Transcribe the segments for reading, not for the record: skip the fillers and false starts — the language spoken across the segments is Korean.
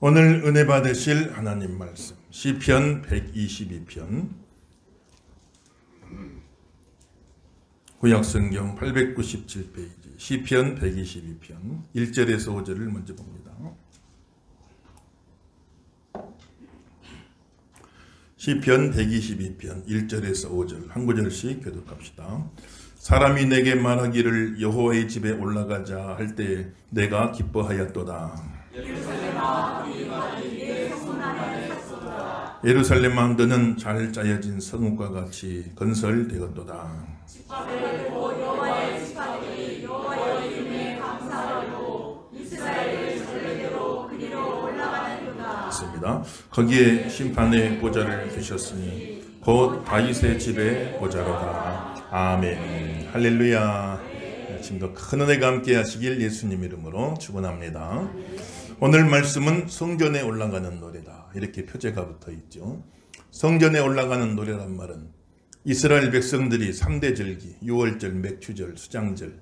오늘 은혜 받으실 하나님 말씀 시편 122편 구약성경 897페이지 시편 122편 1절에서 5절을 먼저 봅니다. 시편 122편 1절에서 5절 한 구절씩 교독합시다. 사람이 내게 말하기를 여호와의 집에 올라가자 할 때 내가 기뻐하였도다. 예루살렘아 너는 잘 짜여진 성읍과 같이 건설되었도다. 있습니다. 거기에 심판의 보좌를 두셨으니 곧 다윗의 집의 보좌로다. 아멘. 할렐루야. 지금도 큰 은혜가 함께 하시길 예수님 이름으로 축원합니다. 오늘 말씀은 성전에 올라가는 노래다. 이렇게 표제가 붙어 있죠. 성전에 올라가는 노래란 말은 이스라엘 백성들이 3대 절기, 유월절, 맥추절, 수장절.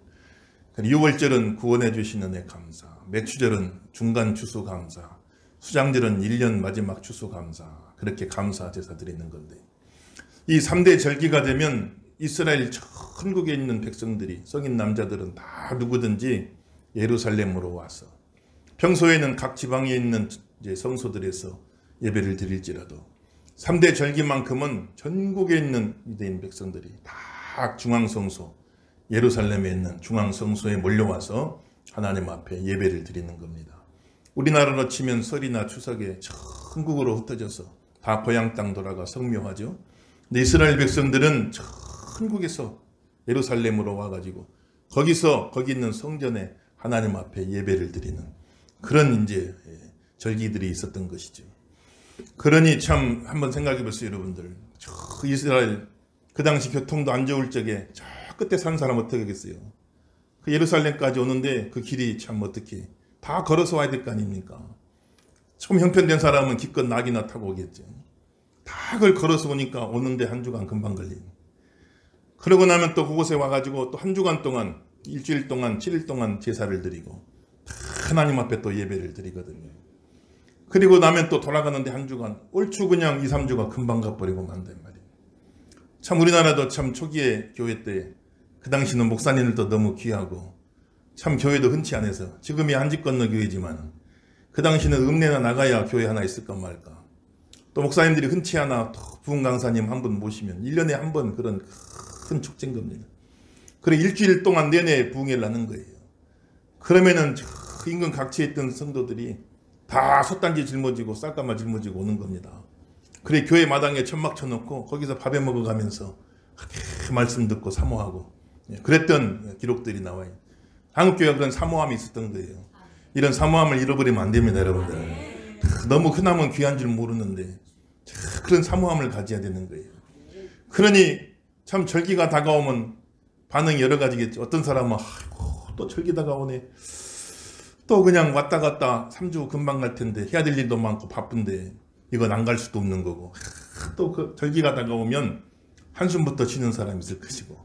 6월절은 구원해 주신 은혜 감사, 맥추절은 중간 추수 감사, 수장절은 1년 마지막 추수 감사. 그렇게 감사 제사 드리는 건데 이 3대 절기가 되면 이스라엘 천국에 있는 백성들이 성인 남자들은 다 누구든지 예루살렘으로 와서 평소에는 각 지방에 있는 이제 성소들에서 예배를 드릴지라도 3대 절기만큼은 전국에 있는 유대인 백성들이 다 중앙성소 예루살렘에 있는 중앙성소에 몰려와서 하나님 앞에 예배를 드리는 겁니다. 우리나라로 치면 설이나 추석에 천국으로 흩어져서 다 고향 땅 돌아가 성묘하죠. 근데 이스라엘 백성들은 천국에서 예루살렘으로 와가지고 거기 있는 성전에 하나님 앞에 예배를 드리는 그런 이제 절기들이 있었던 것이죠. 그러니 참 한번 생각해 보세요, 여러분들. 이스라엘 그 당시 교통도 안 좋을 적에 저 끝에 산 사람 어떻게 하겠어요? 그 예루살렘까지 오는데 그 길이 참 어떻게 다 걸어서 와야 될 거 아닙니까? 좀 형편된 사람은 기껏 낙이나 타고 오겠죠. 다 그걸 걸어서 오니까 오는데 한 주간 금방 걸린. 그러고 나면 또 그곳에 와가지고 또 한 주간 동안 일주일 동안 7일 동안 제사를 드리고 하나님 앞에 또 예배를 드리거든요. 그리고 나면 또 돌아가는데 한 주간 얼추 그냥 2, 3주가 금방 가버리고 만단 말이에요. 참 우리나라도 참 초기에 교회 때 그 당시는 목사님들도 너무 귀하고 참 교회도 흔치 않아서 지금이 한집 건너 교회지만 그 당시는 읍내나 나가야 교회 하나 있을까 말까. 또 목사님들이 흔치 않아 부흥 강사님 한 분 모시면 1년에 한 번 그런 큰 축제인 겁니다. 그래 일주일 동안 내내 부흥회를 하는 거예요. 그러면은 인근 각지에 있던 성도들이 다 솥단지 짊어지고 쌀가마 짊어지고 오는 겁니다. 그래 교회 마당에 천막 쳐놓고 거기서 밥에 먹어가면서 말씀 듣고 사모하고 그랬던 기록들이 나와요. 한국교회가 그런 사모함이 있었던 거예요. 이런 사모함을 잃어버리면 안 됩니다, 여러분들. 너무 흔하면 귀한 줄 모르는데 그런 사모함을 가져야 되는 거예요. 그러니 참 절기가 다가오면 반응이 여러 가지겠죠. 어떤 사람은 아이고 또 절기 다가오네. 또 그냥 왔다 갔다 3주 금방 갈 텐데 해야 될 일도 많고 바쁜데 이건 안 갈 수도 없는 거고 또 그 절기가 다가오면 한숨부터 쉬는 사람이 있을 것이고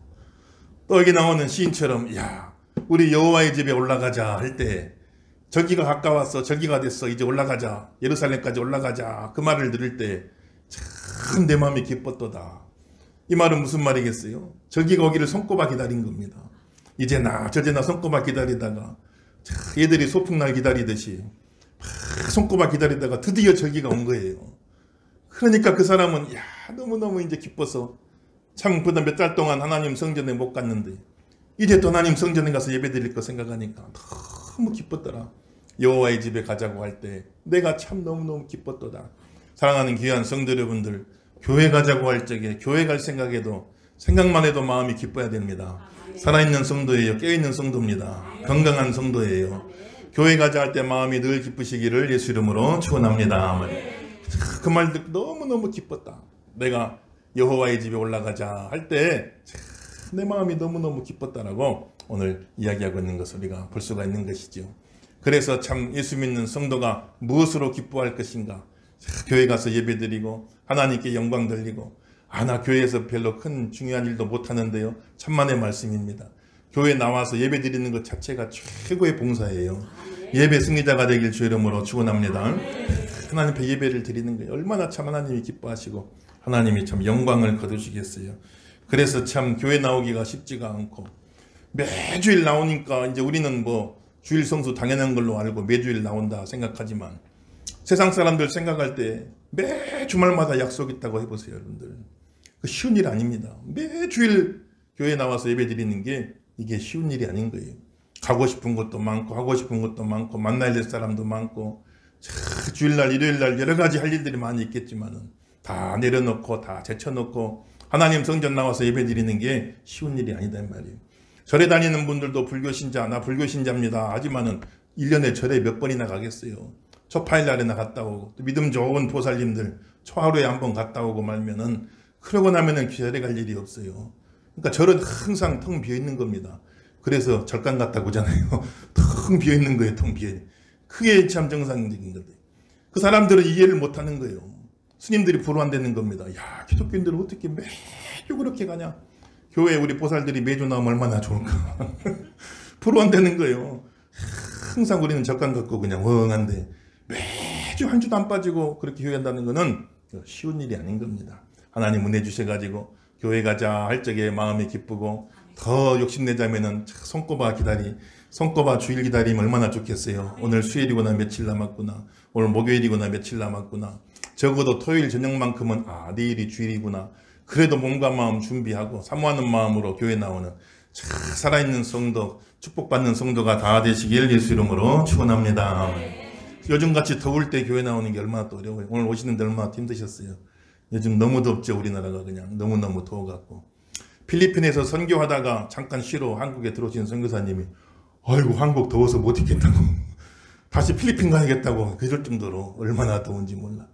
또 여기 나오는 시인처럼 야 우리 여호와의 집에 올라가자 할 때 절기가 가까웠어. 절기가 됐어. 이제 올라가자. 예루살렘까지 올라가자. 그 말을 들을 때 참 내 마음이 기뻤도다. 이 말은 무슨 말이겠어요? 절기가 오기를 손꼽아 기다린 겁니다. 이제나 저제나 손꼽아 기다리다가 얘들이 소풍날 기다리듯이 손꼽아 기다리다가 드디어 절기가 온 거예요. 그러니까 그 사람은 야 너무너무 이제 기뻐서 참 그다음 몇 달 동안 하나님 성전에 못 갔는데 이제 또 하나님 성전에 가서 예배드릴 거 생각하니까 너무 기뻤더라. 여호와의 집에 가자고 할 때 내가 참 너무너무 기뻤도다. 사랑하는 귀한 성도 여러분들, 교회 가자고 할 적에 교회 갈 생각에도 생각만 해도 마음이 기뻐야 됩니다. 살아있는 성도예요. 깨어있는 성도입니다. 건강한 성도예요. 교회 가자 할 때 마음이 늘 기쁘시기를 예수 이름으로 축원합니다. 그 말 듣고 너무너무 기뻤다. 내가 여호와의 집에 올라가자 할 때 내 마음이 너무너무 기뻤다라고 오늘 이야기하고 있는 것을 우리가 볼 수가 있는 것이죠. 그래서 참 예수 믿는 성도가 무엇으로 기뻐할 것인가. 교회 가서 예배드리고 하나님께 영광 돌리고 나 교회에서 별로 큰 중요한 일도 못하는데요. 천만의 말씀입니다. 교회 나와서 예배 드리는 것 자체가 최고의 봉사예요. 예배 승리자가 되길 주 이름으로 축원합니다. 하나님 앞에 예배를 드리는 거예요. 얼마나 참 하나님이 기뻐하시고 하나님이 참 영광을 거두시겠어요. 그래서 참 교회 나오기가 쉽지가 않고 매주일 나오니까 이제 우리는 뭐 주일 성수 당연한 걸로 알고 매주일 나온다 생각하지만 세상 사람들 생각할 때 매 주말마다 약속 있다고 해보세요, 여러분들. 그 쉬운 일 아닙니다. 매주일 교회 나와서 예배 드리는 게 이게 쉬운 일이 아닌 거예요. 가고 싶은 것도 많고 하고 싶은 것도 많고 만나야 될 사람도 많고 주일날 일요일날 여러 가지 할 일들이 많이 있겠지만은 다 내려놓고 다 제쳐놓고 하나님 성전 나와서 예배 드리는 게 쉬운 일이 아니다 이 말이에요. 절에 다니는 분들도 불교신자, 나 불교신자입니다 하지만은 1년에 절에 몇 번이나 가겠어요. 초파일날에나 갔다 오고 또 믿음 좋은 보살님들 초하루에 한 번 갔다 오고 말면은 그러고 나면은 절에 갈 일이 없어요. 그러니까 절은 항상 텅 비어 있는 겁니다. 그래서 절간 갔다고 하잖아요. 텅 비어 있는 거예요. 텅 비어 있는. 그게 참 정상적인 건데 그 사람들은 이해를 못하는 거예요. 스님들이 불호 안 되는 겁니다. 야, 기독교인들은 어떻게 매주 그렇게 가냐. 교회에 우리 보살들이 매주 나오면 얼마나 좋을까. 불호 안 되는 거예요. 항상 우리는 절간 갖고 그냥 엉한데 매주 한 주도 안 빠지고 그렇게 교회 한다는 거는 쉬운 일이 아닌 겁니다. 하나님 은혜 주셔가지고 교회 가자 할 적에 마음이 기쁘고 더 욕심내자면은 손꼽아 주일 기다리면 얼마나 좋겠어요. 오늘 수요일이구나 며칠 남았구나. 오늘 목요일이구나 며칠 남았구나. 적어도 토요일 저녁만큼은 내일이 주일이구나. 그래도 몸과 마음 준비하고 사모하는 마음으로 교회 나오는 살아있는 성도, 축복받는 성도가 다 되시길 예수 이름으로 축원합니다. 요즘같이 더울 때 교회 나오는 게 얼마나 또 어려워요. 오늘 오시는데 얼마나 힘드셨어요. 요즘 너무 덥죠. 우리나라가 그냥 너무너무 더워갖고. 필리핀에서 선교하다가 잠깐 쉬러 한국에 들어오신 선교사님이 아이고 한국 더워서 못 있겠다고 다시 필리핀 가야겠다고 그럴 정도로 얼마나 더운지 몰라.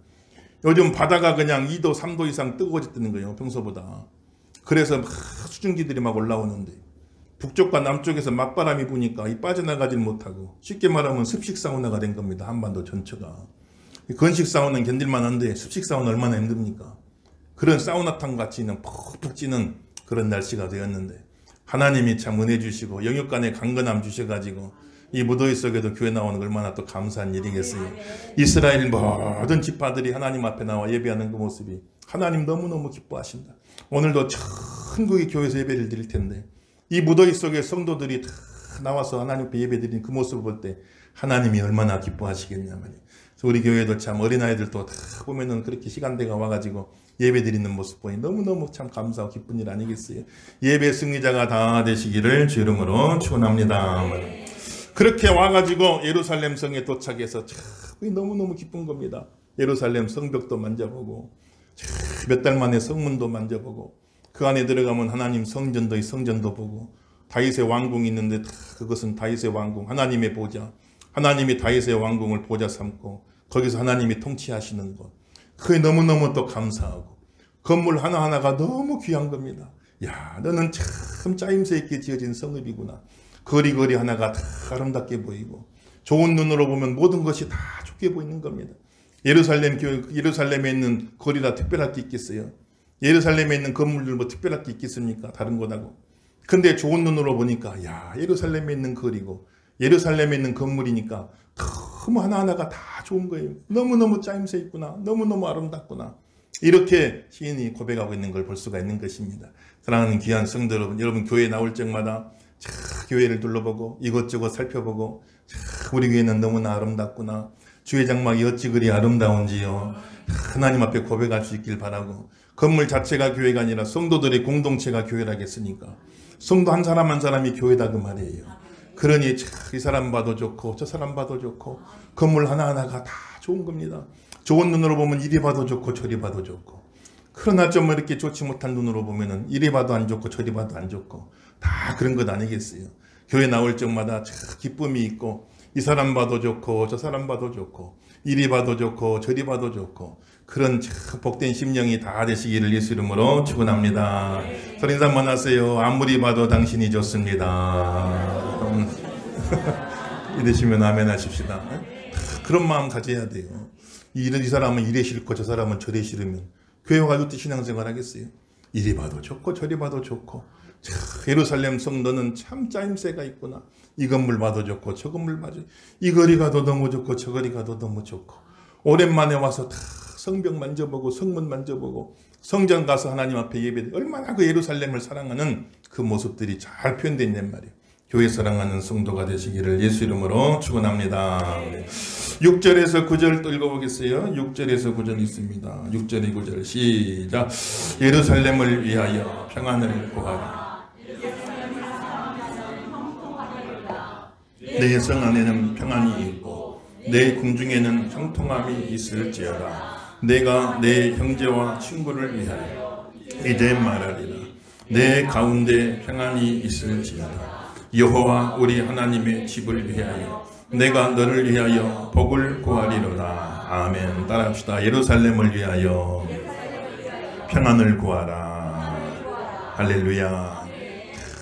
요즘 바다가 그냥 2도 3도 이상 뜨거워졌다는 거예요. 평소보다. 그래서 수증기들이 막 올라오는데 북쪽과 남쪽에서 맞바람이 부니까 빠져나가질 못하고 쉽게 말하면 습식 사우나가 된 겁니다. 한반도 전체가. 건식 사우나는 견딜만 한데 습식 사우나 얼마나 힘듭니까? 그런 사우나탕 같이 푹푹 찌는 그런 날씨가 되었는데 하나님이 참 은혜 주시고 영육간에 강건함 주셔가지고 이 무더위 속에도 교회 나오는 거 얼마나 또 감사한 일이겠어요. 이스라엘 모든 지파들이 하나님 앞에 나와 예배하는 그 모습이 하나님 너무너무 기뻐하신다. 오늘도 천국의 교회에서 예배를 드릴 텐데 이 무더위 속에 성도들이 다 나와서 하나님 앞에 예배 드리는 그 모습을 볼 때 하나님이 얼마나 기뻐하시겠냐 말이에요. 그래서 우리 교회도 참 어린아이들도 다 보면은 그렇게 시간대가 와가지고 예배 드리는 모습 보니 너무너무 참 감사하고 기쁜 일 아니겠어요. 예배 승리자가 다 되시기를 주 이름으로 축원합니다. 그렇게 와가지고 예루살렘 성에 도착해서 참 너무너무 기쁜 겁니다. 예루살렘 성벽도 만져보고 몇 달 만에 성문도 만져보고 그 안에 들어가면 하나님 성전도 보고 다윗의 왕궁이 있는데 그것은 다윗의 왕궁 하나님의 보좌 하나님이 다윗의 왕궁을 보좌 삼고 거기서 하나님이 통치하시는 것 그게 너무너무 또 감사하고 건물 하나하나가 너무 귀한 겁니다. 야 너는 참 짜임새 있게 지어진 성읍이구나. 거리거리 하나가 다 아름답게 보이고 좋은 눈으로 보면 모든 것이 다 좋게 보이는 겁니다. 예루살렘에 있는 거리라 특별할 게 있겠어요? 예루살렘에 있는 건물들 뭐 특별할 게 있겠습니까? 다른 곳하고. 근데 좋은 눈으로 보니까 야 예루살렘에 있는 거리고 예루살렘에 있는 건물이니까 너무 하나하나가 다 좋은 거예요. 너무너무 짜임새 있구나. 너무너무 아름답구나. 이렇게 시인이 고백하고 있는 걸 볼 수가 있는 것입니다. 사랑하는 귀한 성도 여러분 교회에 나올 적마다 교회를 둘러보고 이것저것 살펴보고 우리 교회는 너무나 아름답구나. 주의 장막이 어찌 그리 아름다운지요. 하나님 앞에 고백할 수 있길 바라고 건물 자체가 교회가 아니라 성도들의 공동체가 교회라겠으니까 성도 한 사람 한 사람이 교회다 그 말이에요. 그러니 이 사람 봐도 좋고 저 사람 봐도 좋고 건물 하나하나가 다 좋은 겁니다. 좋은 눈으로 보면 이리 봐도 좋고 저리 봐도 좋고 그러나 좀 이렇게 좋지 못한 눈으로 보면은 이리 봐도 안 좋고 저리 봐도 안 좋고 다 그런 것 아니겠어요. 교회 나올 적마다 기쁨이 있고 이 사람 봐도 좋고 저 사람 봐도 좋고 이리 봐도 좋고 저리 봐도 좋고 그런 복된 심령이 다 되시기를 예수 이름으로 축원합니다. 서로 인사 한번 하세요. 아무리 봐도 당신이 좋습니다. 이러시면 아멘 하십시다. 그런 마음 가져야 돼요. 이 사람은 이래 싫고 저 사람은 저래 싫으면 교회 와서 또 신앙생활 하겠어요? 이리 봐도 좋고 저리 봐도 좋고, 예루살렘 성도는 참 짜임새가 있구나. 이 건물 봐도 좋고 저 건물 봐도, 이 거리 가도 너무 좋고 저 거리 가도 너무 좋고, 오랜만에 와서 다 성벽 만져보고 성문 만져보고 성전 가서 하나님 앞에 예배, 얼마나 그 예루살렘을 사랑하는 그 모습들이 잘 표현되어 있는 말이에요. 교회 사랑하는 성도가 되시기를 예수 이름으로 축원합니다. 6절에서 9절 또 읽어보겠어요. 6절에서 9절 있습니다. 6절에 9절 시작. 예루살렘을 위하여 평안을 구하라. 내 성 안에는 평안이 있고 내 궁중에는 형통함이 있을지어다. 내가 내 형제와 친구를 위하여 이제 말하리라. 내 가운데 평안이 있을지어다. 여호와 우리 하나님의 집을 위하여 내가 너를 위하여 복을 구하리로다. 아멘. 따라합시다. 예루살렘을 위하여 평안을 구하라. 할렐루야.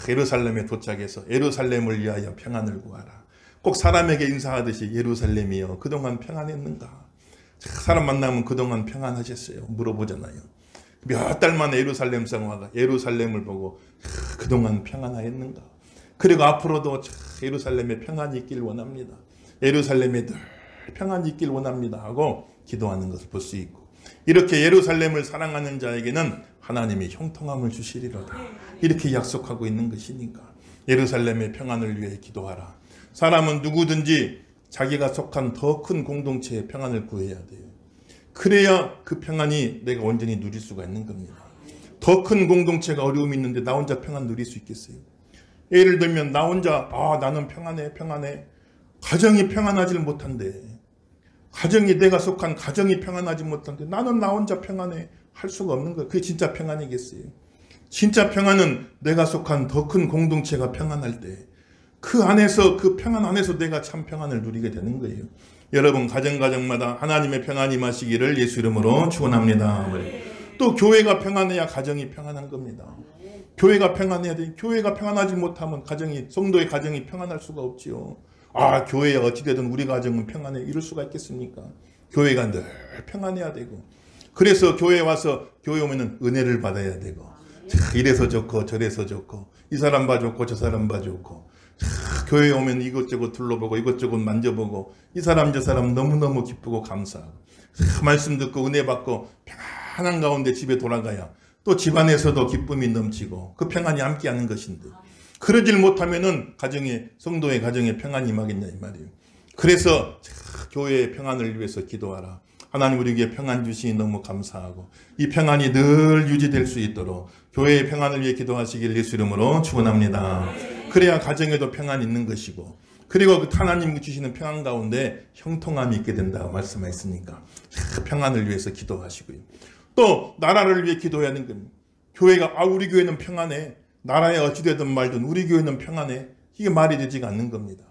예루살렘에 도착해서 예루살렘을 위하여 평안을 구하라. 꼭 사람에게 인사하듯이 예루살렘이여 그동안 평안했는가? 사람 만나면 그동안 평안하셨어요? 물어보잖아요. 몇 달 만에 예루살렘 성화가 예루살렘을 보고 그동안 평안하였는가? 그리고 앞으로도 예루살렘에 평안이 있길 원합니다. 예루살렘에 늘 평안이 있길 원합니다 하고 기도하는 것을 볼 수 있고, 이렇게 예루살렘을 사랑하는 자에게는 하나님이 형통함을 주시리로다 이렇게 약속하고 있는 것이니까 예루살렘의 평안을 위해 기도하라. 사람은 누구든지 자기가 속한 더 큰 공동체의 평안을 구해야 돼요. 그래야 그 평안이 내가 온전히 누릴 수가 있는 겁니다. 더 큰 공동체가 어려움이 있는데 나 혼자 평안 누릴 수 있겠어요? 예를 들면 나 혼자 나는 평안해. 가정이 평안하지 못한데, 가정이 내가 속한 가정이 평안하지 못한데 나는 나 혼자 평안해 할 수가 없는 거예요. 그게 진짜 평안이겠어요? 진짜 평안은 내가 속한 더 큰 공동체가 평안할 때 그 안에서, 그 평안 안에서 내가 참 평안을 누리게 되는 거예요. 여러분 가정마다 하나님의 평안이 임하시기를 예수 이름으로 축원합니다. 또 교회가 평안해야 가정이 평안한 겁니다. 교회가 평안해야 돼. 교회가 평안하지 못하면 성도의 가정이 평안할 수가 없지요. 교회에 어찌되든 우리 가정은 평안해 이럴 수가 있겠습니까? 교회가 늘 평안해야 되고, 그래서 교회에 와서 교회 오면은 은혜를 받아야 되고, 이래서 좋고 저래서 좋고 이 사람 봐 좋고 저 사람 봐 좋고, 교회에 오면 이것저것 둘러보고 이것저것 만져보고 이 사람 저 사람 너무너무 기쁘고 감사하고, 말씀 듣고 은혜 받고 평안한 가운데 집에 돌아가야 또 집안에서도 기쁨이 넘치고 그 평안이 함께하는 것인데, 그러질 못하면은 성도의 가정에 평안이 임하겠냐 이 말이에요. 그래서 교회의 평안을 위해서 기도하라. 하나님 우리에게 평안 주시니 너무 감사하고 이 평안이 늘 유지될 수 있도록 교회의 평안을 위해 기도하시길 예수 이름으로 축원합니다. 그래야 가정에도 평안이 있는 것이고, 그리고 그 하나님 주시는 평안 가운데 형통함이 있게 된다고 말씀하셨으니까 평안을 위해서 기도하시고요. 또 나라를 위해 기도해야 하는 겁니다. 교회가 우리 교회는 평안해, 나라에 어찌되든 말든 우리 교회는 평안해, 이게 말이 되지가 않는 겁니다.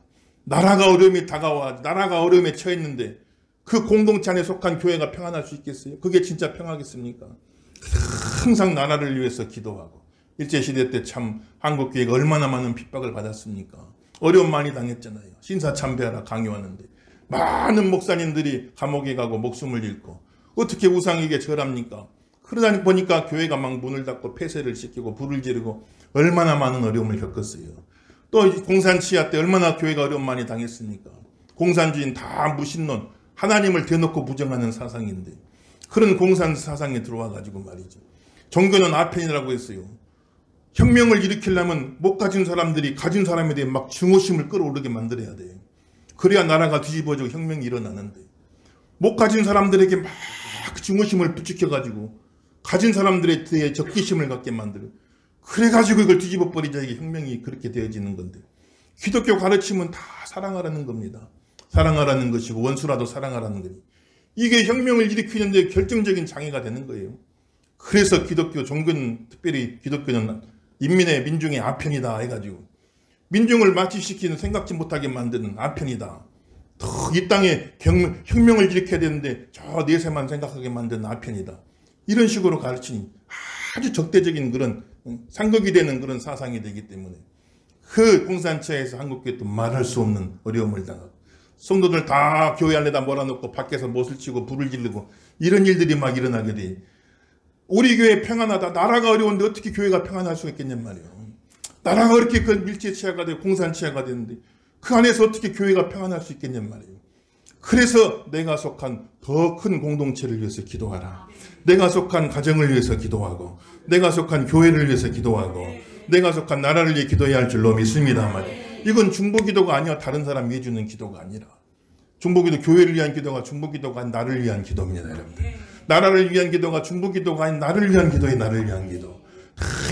나라가 어려움이 다가와, 나라가 어려움에 처했는데 그 공동체 안에 속한 교회가 평안할 수 있겠어요? 그게 진짜 평화겠습니까? 항상 나라를 위해서 기도하고, 일제시대 때 참 한국교회가 얼마나 많은 핍박을 받았습니까? 어려움 많이 당했잖아요. 신사참배하라 강요하는데 많은 목사님들이 감옥에 가고 목숨을 잃고 어떻게 우상에게 절합니까? 그러다 보니까 교회가 막 문을 닫고 폐쇄를 시키고 불을 지르고 얼마나 많은 어려움을 겪었어요. 또 공산치하 때 얼마나 교회가 어려움 많이 당했습니까? 공산주의는 다 무신론, 하나님을 대놓고 부정하는 사상인데 그런 공산 사상에 들어와 가지고 말이죠. 종교는 아편이라고 했어요. 혁명을 일으키려면 못 가진 사람들이 가진 사람에 대해 막 증오심을 끌어오르게 만들어야 돼요. 그래야 나라가 뒤집어지고 혁명이 일어나는데, 못 가진 사람들에게 막 증오심을 부추겨가지고 가진 사람들에 대해 적개심을 갖게 만들어. 그래가지고 이걸 뒤집어버리자, 이게 혁명이 그렇게 되어지는 건데, 기독교 가르침은 다 사랑하라는 겁니다. 사랑하라는 것이고 원수라도 사랑하라는 거니. 이게 혁명을 일으키는데 결정적인 장애가 되는 거예요. 그래서 기독교 종교는, 특별히 기독교는 인민의 민중의 아편이다 해가지고 민중을 마취시키는, 생각지 못하게 만드는 아편이다. 이 땅에 혁명을 일으켜야 되는데 저 내세만 생각하게 만드는 아편이다. 이런 식으로 가르치니 아주 적대적인 그런 상극이 되는 그런 사상이 되기 때문에 그 공산처에서 한국교회도 말할 수 없는 어려움을 당하고, 성도들 다 교회 안에다 몰아넣고 밖에서 못을 치고 불을 지르고 이런 일들이 막 일어나게 돼. 우리 교회 평안하다. 나라가 어려운데 어떻게 교회가 평안할 수 있겠냔 말이에요. 나라가 그렇게 그 밀집치하가 되고 공산치하가 되는데 그 안에서 어떻게 교회가 평안할 수 있겠냔 말이에요. 그래서 내가 속한 더 큰 공동체를 위해서 기도하라. 내가 속한 가정을 위해서 기도하고 내가 속한 교회를 위해서 기도하고 내가 속한 나라를 위해 기도해야 할 줄로 믿습니다만, 이건 중보기도가 아니야. 다른 사람 위해 주는 기도가 아니라 중보기도, 교회를 위한 기도가 중보기도가 아닌 나를 위한 기도입니다. 여러분들, 나라를 위한 기도가 중보기도가 아닌 나를 위한 기도에 나를 위한 기도.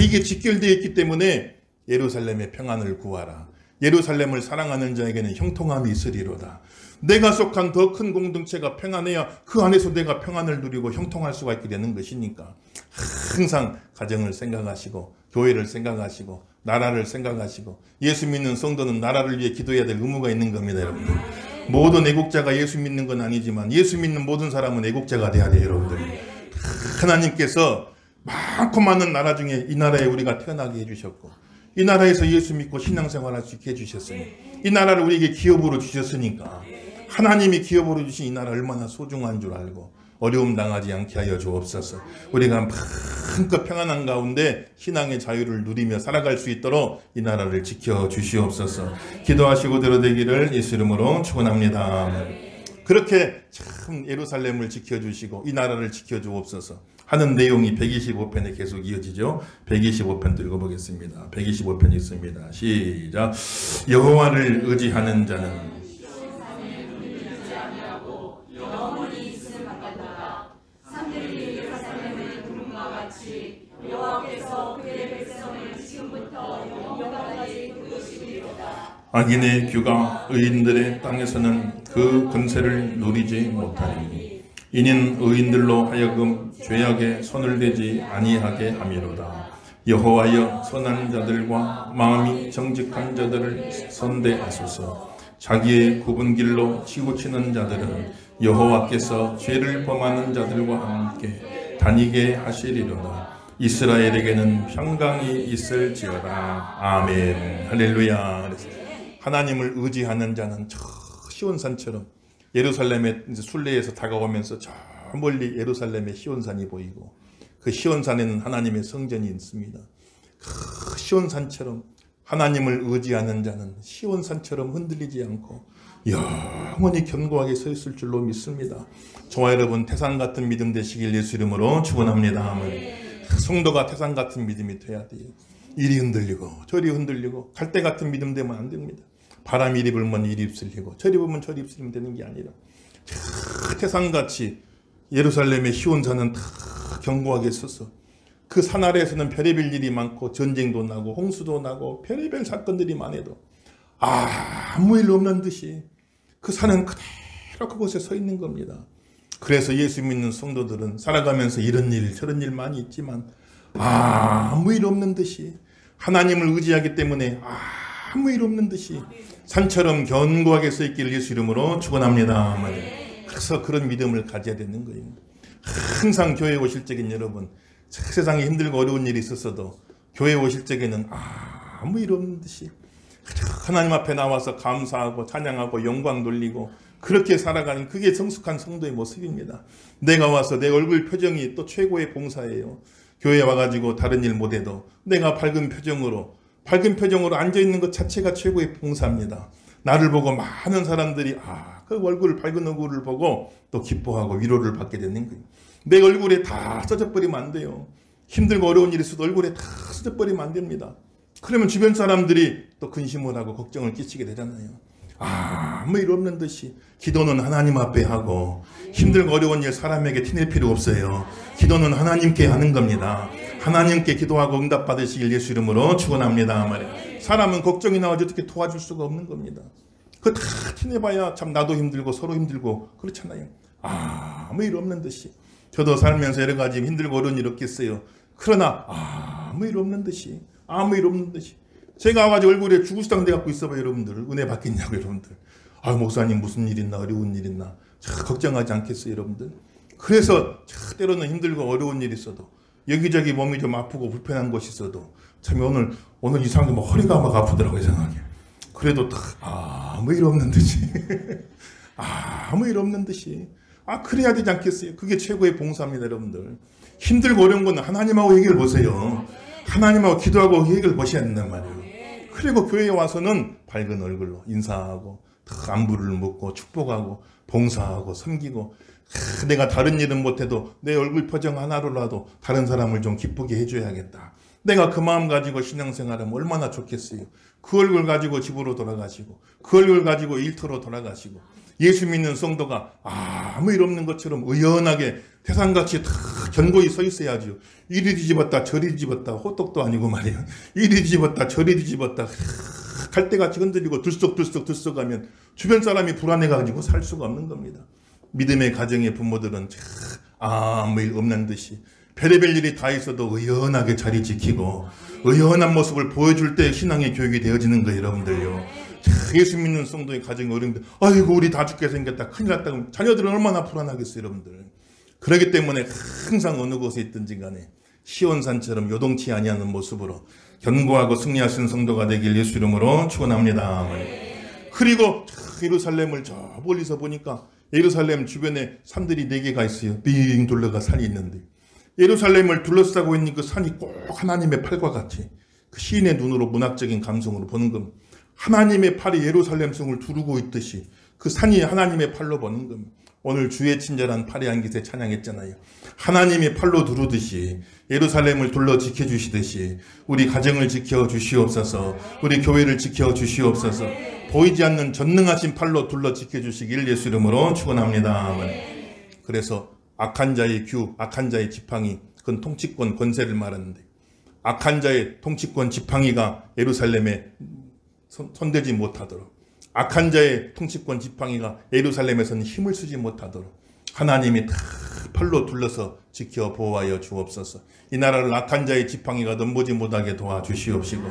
이게 직결되어 있기 때문에 예루살렘의 평안을 구하라. 예루살렘을 사랑하는 자에게는 형통함이 있으리로다. 내가 속한 더 큰 공동체가 평안해야 그 안에서 내가 평안을 누리고 형통할 수가 있게 되는 것이니까 항상 가정을 생각하시고 교회를 생각하시고 나라를 생각하시고, 예수 믿는 성도는 나라를 위해 기도해야 될 의무가 있는 겁니다. 여러분들, 모든 애국자가 예수 믿는 건 아니지만 예수 믿는 모든 사람은 애국자가 돼야 돼요. 여러분들, 하나님께서 많고 많은 나라 중에 이 나라에 우리가 태어나게 해주셨고, 이 나라에서 예수 믿고 신앙생활할 수 있게 해주셨으니, 이 나라를 우리에게 기업으로 주셨으니까 하나님이 기업으로 주신 이 나라 얼마나 소중한 줄 알고 어려움 당하지 않게 하여 주옵소서. 우리가 마음껏 평안한 가운데 신앙의 자유를 누리며 살아갈 수 있도록 이 나라를 지켜주시옵소서. 기도하시고 들어되기를 예수 이름으로 축원합니다. 그렇게 참 예루살렘을 지켜주시고 이 나라를 지켜주옵소서 하는 내용이 125편에 계속 이어지죠. 125편 읽어보겠습니다. 125편 있습니다. 시작. 여호와를 의지하는 자는 악인의 규가 의인들의 땅에서는 그 권세를 누리지 못하리니, 이는 의인들로 하여금 죄악에 손을 대지 아니하게 함이로다. 여호와여, 선한 자들과 마음이 정직한 자들을 선대하소서. 자기의 굽은 길로 치우치는 자들은 여호와께서 죄를 범하는 자들과 함께 다니게 하시리로다. 이스라엘에게는 평강이 있을지어다. 아멘. 할렐루야. 하나님을 의지하는 자는 저 시온산처럼 예루살렘의 순례에서 다가오면서 저 멀리 예루살렘의 시온산이 보이고, 그 시온산에는 하나님의 성전이 있습니다. 그 시온산처럼 하나님을 의지하는 자는 시온산처럼 흔들리지 않고 영원히 견고하게 서 있을 줄로 믿습니다. 저와 여러분 태산 같은 믿음 되시길 예수 이름으로 축원합니다. 성도가 태산 같은 믿음이 돼야 돼요. 이리 흔들리고 저리 흔들리고 갈대 같은 믿음 되면 안 됩니다. 바람이 이리 불면 이리 휩쓸리고 저리 불면 저리 휩쓸리면 되는 게 아니라 태산같이 예루살렘의 시온산은 다 견고하게 서서 그 산 아래에서는 별의별 일이 많고 전쟁도 나고 홍수도 나고 별의별 사건들이 많아도 아무 일 없는 듯이 그 산은 그대로 그곳에 서 있는 겁니다. 그래서 예수 믿는 성도들은 살아가면서 이런 일 저런 일 많이 있지만 아무 일 없는 듯이 하나님을 의지하기 때문에 아무 일 없는 듯이 산처럼 견고하게 서 있기를 예수 이름으로 축원합니다. 그래서 그런 믿음을 가져야 되는 거예요. 항상 교회에 오실 적엔 여러분, 세상에 힘들고 어려운 일이 있었어도 교회에 오실 적에는 아무 일 없는 듯이 하나님 앞에 나와서 감사하고 찬양하고 영광 돌리고 그렇게 살아가는, 그게 성숙한 성도의 모습입니다. 내가 와서 내 얼굴 표정이 또 최고의 봉사예요. 교회에 와가지고 다른 일 못해도 내가 밝은 표정으로 앉아있는 것 자체가 최고의 봉사입니다. 나를 보고 많은 사람들이 그 밝은 얼굴을 보고 또 기뻐하고 위로를 받게 되는 거예요. 내 얼굴에 다 써져버리면 안 돼요. 힘들고 어려운 일이 있어도 얼굴에 다 써져버리면 안 됩니다. 그러면 주변 사람들이 또 근심을 하고 걱정을 끼치게 되잖아요. 아무 일 없는 듯이 기도는 하나님 앞에 하고, 힘들고 어려운 일 사람에게 티낼 필요 없어요. 기도는 하나님께 하는 겁니다. 하나님께 기도하고 응답 받으시길 예수 이름으로 축원합니다. 사람은 걱정이 나와서 어떻게 도와줄 수가 없는 겁니다. 그거 다 티내봐야 참 나도 힘들고 서로 힘들고 그렇잖아요. 아무 일 없는 듯이. 저도 살면서 여러 가지 힘들고 어려운 일 없겠어요. 그러나 아무 일 없는 듯이 제가 와가지고 얼굴에 죽을수당 돼갖고 있어봐요. 여러분들 은혜 받겠냐고. 여러분들 목사님 무슨 일 있나 어려운 일 있나 걱정하지 않겠어요. 여러분들. 그래서 때로는 힘들고 어려운 일이 있어도 여기저기 몸이 좀 아프고 불편한 곳이 있어도 참 오늘 이상하게 막 허리가 막 아프더라고요. 이상하게. 그래도 아무 일 없는 듯이 아무 일 없는 듯이 그래야 되지 않겠어요? 그게 최고의 봉사입니다, 여러분들. 힘들고 어려운 건 하나님하고 얘기를 보세요. 하나님하고 기도하고 얘기를 보셔야 된단 말이에요. 그리고 교회에 와서는 밝은 얼굴로 인사하고 안부를 묻고 축복하고 봉사하고 섬기고, 내가 다른 일은 못해도 내 얼굴 표정 하나로라도 다른 사람을 좀 기쁘게 해줘야겠다. 내가 그 마음 가지고 신앙생활하면 얼마나 좋겠어요. 그 얼굴 가지고 집으로 돌아가시고, 그 얼굴 가지고 일터로 돌아가시고, 예수 믿는 성도가 아무 일 없는 것처럼 의연하게 태산같이 다 견고히 서 있어야죠. 이리 뒤집었다 저리 뒤집었다 호떡도 아니고 말이에요. 이리 뒤집었다 저리 뒤집었다 갈대같이 흔들리고 들썩들썩 하면 주변 사람이 불안해가지고 살 수가 없는 겁니다. 믿음의 가정의 부모들은 아무 일 없는 듯이 별의별 일이 다 있어도 의연하게 자리 지키고 의연한 모습을 보여줄 때 신앙의 교육이 되어지는 거예요, 여러분들요. 예수 믿는 성도의 가정이 어려운데 아이고 우리 다 죽게 생겼다 큰일 났다 그러면 자녀들은 얼마나 불안하겠어요, 여러분들. 그렇기 때문에 항상 어느 곳에 있든지 간에 시온산처럼 요동치 아니하는 모습으로 견고하고 승리하신 성도가 되길 예수 이름으로 축원합니다. 그리고 예루살렘을 저 멀리서 보니까 예루살렘 주변에 산들이 4개가 있어요. 빙 둘러가 산이 있는데 예루살렘을 둘러싸고 있는 그 산이 꼭 하나님의 팔과 같이 그 시인의 눈으로 문학적인 감성으로 보는 겁니다. 하나님의 팔이 예루살렘 성을 두르고 있듯이 그 산이 하나님의 팔로 보는 겁니다. 오늘 주의 친절한 팔의 안깃에 찬양했잖아요. 하나님이 팔로 두르듯이 예루살렘을 둘러 지켜주시듯이 우리 가정을 지켜주시옵소서, 우리 교회를 지켜주시옵소서, 보이지 않는 전능하신 팔로 둘러 지켜주시길 예수 이름으로 축원합니다. 그래서 악한 자의 규, 악한 자의 지팡이, 그건 통치권 권세를 말하는데 악한 자의 통치권 지팡이가 예루살렘에 손대지 못하도록, 악한 자의 통치권 지팡이가 예루살렘에서는 힘을 쓰지 못하도록 하나님이 다 팔로 둘러서 지켜 보호하여 주옵소서. 이 나라를 악한 자의 지팡이가 넘보지 못하게 도와주시옵시고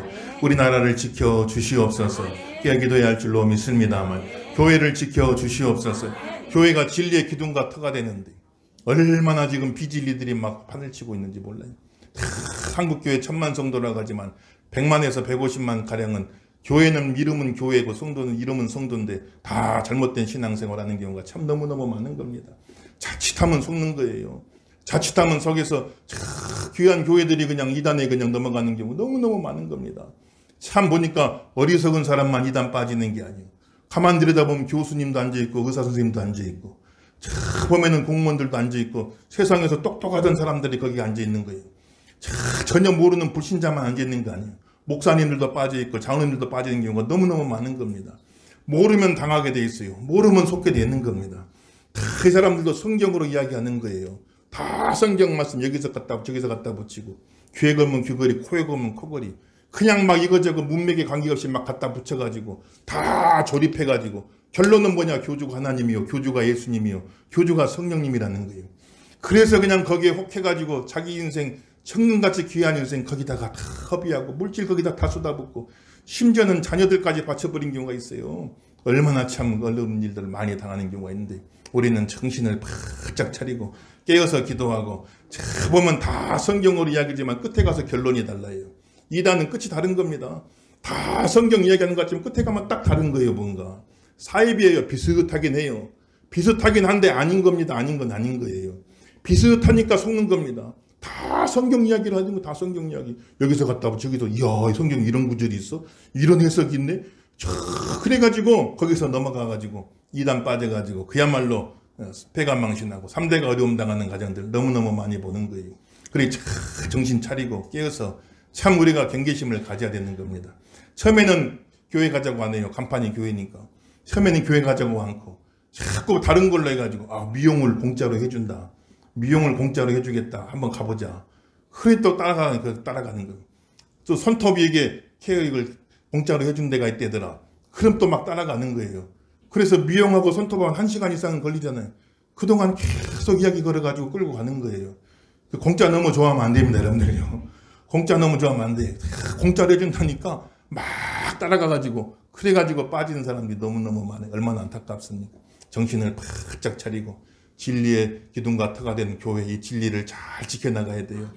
우리나라를 지켜 주시옵소서. 깨어 기도해야 할 줄로 믿습니다만 교회를 지켜 주시옵소서. 교회가 진리의 기둥과 터가 되는데 얼마나 지금 비진리들이 막 판을 치고 있는지 몰라요. 한국교회 1000만 성도라고 하지만 100만에서 150만 가량은 교회는 이름은 교회고 성도는 이름은 성도인데 다 잘못된 신앙생활하는 경우가 참 너무너무 많은 겁니다. 자칫하면 속는 거예요. 자칫하면 속에서 귀한 교회들이 그냥 이단에 그냥 넘어가는 경우 너무너무 많은 겁니다. 참 보니까 어리석은 사람만 이단 빠지는 게 아니에요. 가만 들여다보면 교수님도 앉아있고 의사선생님도 앉아있고 보면은 공무원들도 앉아있고 세상에서 똑똑하던 사람들이 거기 앉아있는 거예요. 전혀 모르는 불신자만 앉아있는 거 아니에요. 목사님들도 빠져있고 장로님들도 빠지는 경우가 너무너무 많은 겁니다. 모르면 당하게 돼 있어요. 모르면 속게 되는 겁니다. 다 이 사람들도 성경으로 이야기하는 거예요. 다 성경 말씀 여기서 갖다 저기서 갖다 붙이고 귀에 걸면 귀걸이, 코에 걸면 코걸이, 그냥 막 이거저거 문맥에 관계없이 막 갖다 붙여가지고 다 조립해가지고 결론은 뭐냐? 교주가 하나님이요, 교주가 예수님이요, 교주가 성령님이라는 거예요. 그래서 그냥 거기에 혹해가지고 자기 인생 천금같이 귀한 인생 거기다가 다 허비하고 물질 거기다 다 쏟아붓고 심지어는 자녀들까지 바쳐버린 경우가 있어요. 얼마나 참 어려운 일들을 많이 당하는 경우가 있는데 우리는 정신을 바짝 차리고 깨어서 기도하고 보면 다 성경으로 이야기지만 끝에 가서 결론이 달라요. 이단은 끝이 다른 겁니다. 다 성경 이야기하는 것 같지만 끝에 가면 딱 다른 거예요. 뭔가 사입이에요. 비슷하긴 해요. 비슷하긴 한데 아닌 겁니다. 아닌 건 아닌 거예요. 비슷하니까 속는 겁니다. 다 성경 이야기를 하는 거 다 성경 이야기. 여기서 갔다 오고 저기서 이야 성경 이런 구절이 있어? 이런 해석이 있네? 그래가지고 거기서 넘어가가지고 이단 빠져가지고 그야말로 폐가망신하고 3대가 어려움 당하는 가정들 너무너무 많이 보는 거예요. 그래 정신 차리고 깨어서 참 우리가 경계심을 가져야 되는 겁니다. 처음에는 교회 가자고 안 해요. 간판이 교회니까. 처음에는 교회 가자고 않고 자꾸 다른 걸로 해가지고 미용을 공짜로 해준다. 미용을 공짜로 해주겠다. 한번 가보자. 그래 또 따라가는 거예요. 또 손톱이에게 케어를 공짜로 해준 데가 있대더라. 그럼 또 막 따라가는 거예요. 그래서 미용하고 손톱하고 1시간 이상은 걸리잖아요. 그동안 계속 이야기 걸어가지고 끌고 가는 거예요. 공짜 너무 좋아하면 안 됩니다, 여러분들요. 공짜 너무 좋아하면 안 돼. 공짜로 해준다니까 막 따라가가지고 그래가지고 빠지는 사람들이 너무너무 많아요. 얼마나 안타깝습니까? 정신을 바짝 차리고 진리의 기둥과 터가 된 교회, 이 진리를 잘 지켜나가야 돼요.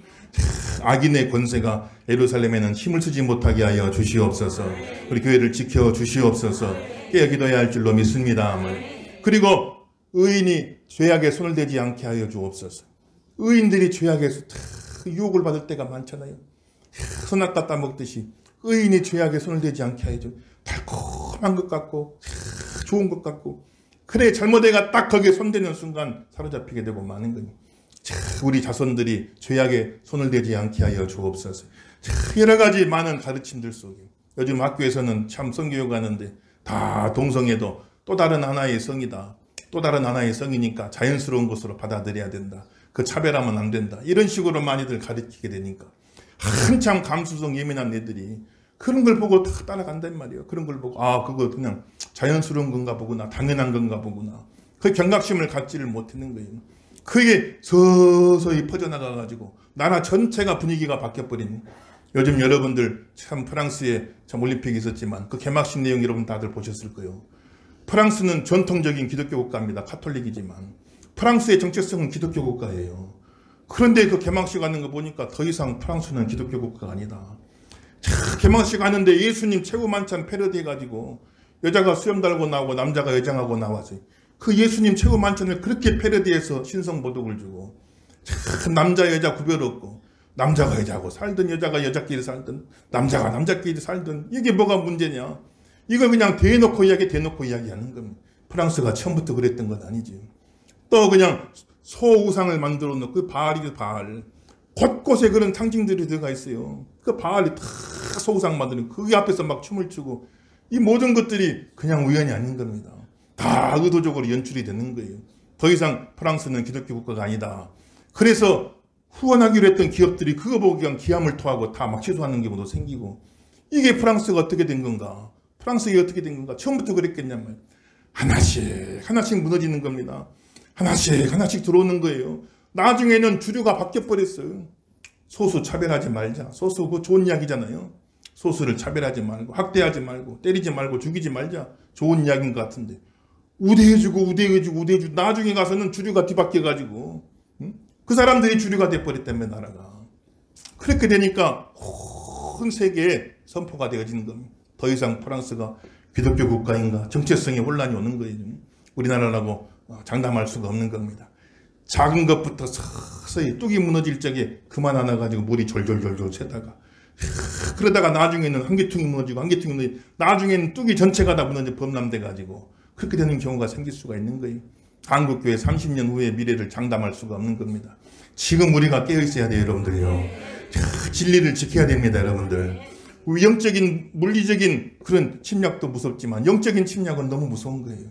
악인의 권세가 예루살렘에는 힘을 쓰지 못하게 하여 주시옵소서. 우리 교회를 지켜 주시옵소서. 깨어 기도해야 할 줄로 믿습니다. 그리고 의인이 죄악에 손을 대지 않게 하여 주옵소서. 의인들이 죄악에서 유혹을 받을 때가 많잖아요. 선악 갖다 먹듯이 의인이 죄악에 손을 대지 않게 하여 주. 달콤한 것 같고 좋은 것 같고 그래 잘못해가 딱 거기에 손대는 순간 사로잡히게 되고 마는 거니. 우리 자손들이 죄악에 손을 대지 않게 하여 주옵소서. 여러 가지 많은 가르침들 속에 요즘 학교에서는 참 성교육 하는데 다 동성애도 또 다른 하나의 성이다. 또 다른 하나의 성이니까 자연스러운 것으로 받아들여야 된다. 그 차별하면 안 된다. 이런 식으로 많이들 가르치게 되니까 한참 감수성 예민한 애들이 그런 걸 보고 다 따라간단 말이에요. 그런 걸 보고 아 그거 그냥 자연스러운 건가 보구나. 당연한 건가 보구나. 그 경각심을 갖지를 못했는 거예요. 그게 서서히 퍼져나가가지고 나라 전체가 분위기가 바뀌어버린. 요즘 여러분들 참 프랑스에 참 올림픽이 있었지만 그 개막식 내용 여러분 다들 보셨을 거예요. 프랑스는 전통적인 기독교 국가입니다. 카톨릭이지만 프랑스의 정체성은 기독교 국가예요. 그런데 그 개막식 하는 거 보니까 더 이상 프랑스는 기독교 국가가 아니다. 개막식 하는데 예수님 최후 만찬 패러디해가지고 여자가 수염 달고 나오고 남자가 여장하고 나와서 그 예수님 최후 만찬을 그렇게 패러디해서 신성모독을 주고 남자 여자 구별 없고 남자가 여자하고 살든 여자가 여자끼리 살든 남자가 남자끼리 살든 이게 뭐가 문제냐. 이걸 그냥 대놓고 이야기하는 겁니다. 프랑스가 처음부터 그랬던 건 아니지. 또 그냥 소우상을 만들어 놓고 그 바알이죠 바알. 곳곳에 그런 상징들이 들어가 있어요. 그 바알이 다 소우상 만드는 그 앞에서 막 춤을 추고 이 모든 것들이 그냥 우연이 아닌 겁니다. 다 의도적으로 연출이 되는 거예요. 더 이상 프랑스는 기독교 국가가 아니다. 그래서 후원하기로 했던 기업들이 그거 보고 그냥 기함을 토하고 다 막 취소하는 경우도 생기고 이게 프랑스가 어떻게 된 건가? 프랑스가 어떻게 된 건가? 처음부터 그랬겠냔 말이에요. 하나씩 무너지는 겁니다. 하나씩 들어오는 거예요. 나중에는 주류가 바뀌어버렸어요. 소수 차별하지 말자. 소수 그거 좋은 이야기잖아요. 소수를 차별하지 말고 학대하지 말고 때리지 말고 죽이지 말자. 좋은 이야기인 것 같은데 우대해주고 나중에 가서는 주류가 뒤바뀌어가지고 그 사람들이 주류가 돼버렸다며 나라가. 그렇게 되니까 온 세계에 선포가 되어지는 겁니다. 더 이상 프랑스가 기독교 국가인가 정체성에 혼란이 오는 거예요. 우리나라라고 장담할 수가 없는 겁니다. 작은 것부터 서서히 뚝이 무너질 적에 그만 하나 가지고 물이 졸졸 새다가 그러다가 나중에는 한 개통이 무너지고 나중에는 뚝이 전체가 다 무너져 범람돼 가지고 그렇게 되는 경우가 생길 수가 있는 거예요. 한국교회 30년 후의 미래를 장담할 수가 없는 겁니다. 지금 우리가 깨어 있어야 돼요, 여러분들요. 진리를 지켜야 됩니다, 여러분들. 영적인 물리적인 그런 침략도 무섭지만 영적인 침략은 너무 무서운 거예요.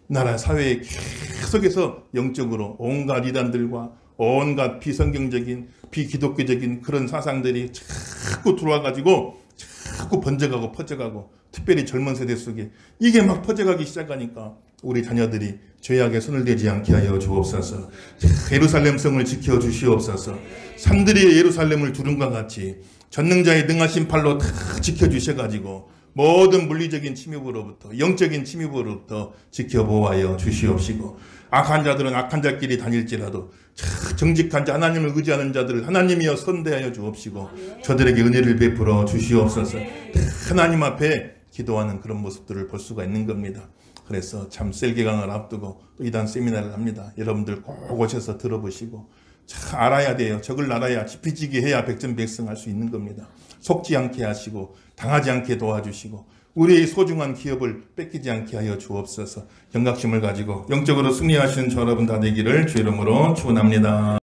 나라 사회에 계속해서 영적으로 온갖 이단들과 온갖 비성경적인 비기독교적인 그런 사상들이 자꾸 들어와가지고 자꾸 번져가고 퍼져가고 특별히 젊은 세대 속에 이게 막 퍼져가기 시작하니까 우리 자녀들이 죄악에 손을 대지 않게 하여 주옵소서. 예루살렘 성을 지켜 주시옵소서. 산들이 예루살렘을 두른과 같이 전능자의 능하신 팔로 다 지켜주셔가지고 모든 물리적인 침입으로부터 영적인 침입으로부터 지켜보아여 주시옵시고 악한 자들은 악한 자끼리 다닐지라도 정직한 자 하나님을 의지하는 자들을 하나님이여 선대하여 주옵시고 저들에게 은혜를 베풀어 주시옵소서. 하나님 앞에 기도하는 그런 모습들을 볼 수가 있는 겁니다. 그래서 참 셀개강을 앞두고 또 이단 세미나를 합니다. 여러분들 꼭 오셔서 들어보시고 참 알아야 돼요. 적을 알아야 지피지기 해야 백전백승할 수 있는 겁니다. 속지 않게 하시고 당하지 않게 도와주시고 우리의 소중한 기업을 뺏기지 않게 하여 주옵소서. 경각심을 가지고 영적으로 승리하시는 저 여러분 다 되기를 주 이름으로 축원합니다.